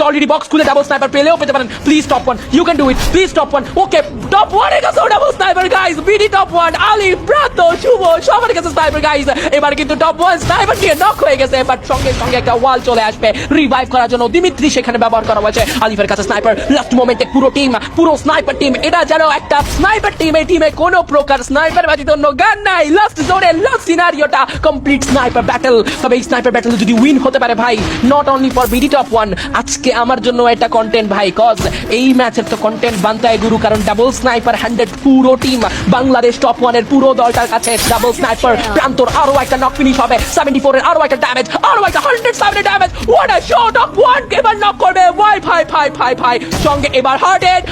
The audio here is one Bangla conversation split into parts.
অলরেডি বক্স খুলে ডাবল স্নাইপার পেলেও পেতে পারেন। Please top one, you can do it, please top one. Okay top one এর কাছে double sniper guys, BD top one, Ali, Pranto, Shuvo সবার কাছে স্নাইপার গাইস। এবার কিন্তু টপ ওয়ান স্নাইপার দিয়ে নক হয়ে গেছে, বাট সঙ্গে সঙ্গে একটা ওয়াল চলে আসবে রিভাইভ করার জন্য। দিমিত্রি সেখানে ব্যবহার করা হয়েছে। আলিফের কাছে স্নাইপার, লাস্ট মোমেন্টে পুরো টিম, পুরো স্নাইপার টিম, এটা যেন একটা স্নাইপার টিম। এই টিমে কোনো প্রকার স্নাইপার ব্যতীত অন্য গান নাই। লাস্ট জোনে লাস্ট সিনারিওটা কমপ্লিট স্নাইপার ব্যাটল। তবে এই স্নাইপার ব্যাটল যদি উইন হতে পারে ভাই, not only for BD top one, আজকে আমার জন্য এটা কন্টেন্ট ভাই, কজ এই ম্যাচের তো কন্টেন্ট বানতায় গুরু। কারণ ডাবল স্নাইপার 100 পুরো টিম, বাংলাদেশ টপ ওয়ানের পুরো দলটার কাছে ডাবল স্নাইপার। প্রান্তর আরো একটা নক ফিনিশ হবে, 74 এর আরো একটা ড্যামেজ, আরো একটা 107 এর damage. What a shot of one, এবার নক করবে ভাই ভাই ভাই ভাই ভাই। সঙ্গে এবার হার্টেড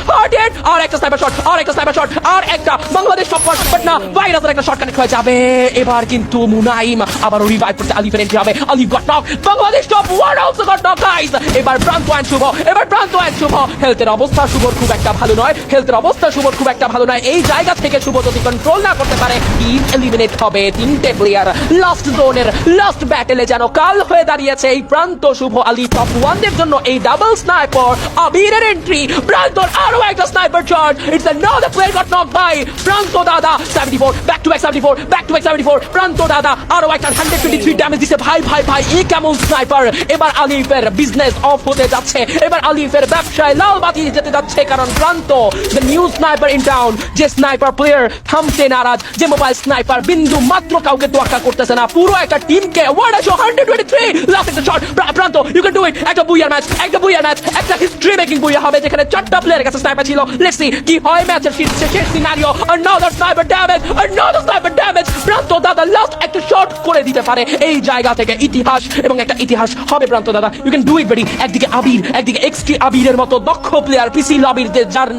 আর একটা স্নাইপার শট, আর একটা স্নাইপার শট, আর একটা বাংলাদেশ টপ ওয়ান, বাট না, ভাইরাসের একটা শট কানেক্ট হয়ে যাবে। এবার কিন্তু মুনাইম আবার রিভাইভ করতে আলিফের এন্ট্রি হবে। আলিফ goat knock, Bangladesh top one also goat knock guys. এবার প্রান্ত অ্যান্ড শুভ, এবার প্রান্ত অ্যান্ড শুভ। হেলথের অবস্থা শুভর খুব একটা ভালো নয়, হেলথের অবস্থা শুভর খুব একটা ভালো নয়। এই জায়গা থেকে শুভ যদি কন্ট্রোল না করতে পারে, টিম এলিমিনেট হবে। তিনটে প্লেয়ার লাস্ট জোনের লাস্ট ব্যাটেলে যেন কাল হয়ে দাঁড়িয়েছে এই প্রান্ত, শুভ, আলী টপ ওয়ানদের জন্য। এই ডাবল স্নাইপার আবিরের এন্ট্রি, প্রান্তর আরো একটা sniper shot. It's another player got knocked by প্রান্ত দাদা। 74 back to back 74 back to back 74। প্রান্ত দাদা আরো একটা 123 ড্যামেজ দিছে ভাই ভাই ভাই। এই কেমন স্নাইপার! এবার আলিফের বিজনেস অফ হতে যাচ্ছে, এবার আলিফের ব্যবসায় লাল বাতি যেতে যাচ্ছে। কারণ প্রান্ত the new sniper in town, যে স্নাইপার প্লেয়ার থামতে নারাজ, যে মোবাইল স্নাইপার বিন্দু মাত্র কাউকে তোয়াক্কা করতেছে না, পুরো একটা টিমকে। ওয়াট আ শট, 123 লাস্ট একটা শট। প্রান্ত ইউ ক্যান ডু ইট। একটা বুইয়ার ম্যাচ, একটা বুইয়ার ম্যাচ, একটা হিস্ট্রি মেকিং বুইয়া হবে, যেখানে 4টা প্লেয়ারের কাছে স্নাইপার ছিল। লেটস সি কি হয় ম্যাচের শেষ scenario. another sniper damage, another sniper damage। প্রান্ত দাদা লাস্ট একটা শট করে দিতে পারে এই জায়গা থেকে। ইতিহাস, এবং একটা ইতিহাস হবে প্রান্ত দাদা। ইউ ক্যান ডু ইট বেডি। একদিকে আবির, একদিকে এক্সট্রি আবিরের মতো দক্ষ প্লেয়ার, পিসি লবির, যার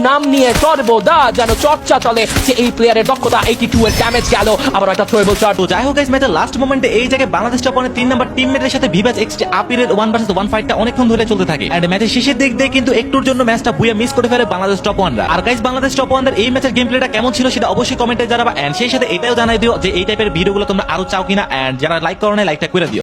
নাম নিয়ে সর্বদা যেন চর্চা চলে, যে এই প্লেয়ারের দক্ষতা। 82 এর ড্যামেজ গেল, আবার একটা থ্রোয়েবল শট। তো যাই হোক গাইস, ম্যাচের লাস্ট মোমেন্টে এই জায়গায় বাংলাদেশ টপ ওয়ানের 3 নাম্বার টিমমেটের সাথে ভিভাস এক্সট্রি আপিরের 1 ভার্সেস 1 ফাইটটা অনেকক্ষণ ধরে চলতে থাকে। এন্ড ম্যাচের শেষের দিক দিয়ে কিন্তু একটুর জন্য ম্যাচটা বুয়া মিস করে ফেলে বাংলাদেশ টপ ওয়ানরা। আর গাইস, বাংলাদেশ টপ ওয়ানদের এই ম্যাচের গেম প্লেটা কেমন ছিল সেটা অবশ্যই কমেন্টে জানাবা। এন্ড সেই সাথে এটাও জানাই দিও যে এই টাইপের ভিডিওগুলো তোমরা আরো চাও কিনা। এন্ড যারা লাইক করো না, লাইকটা করে দিও।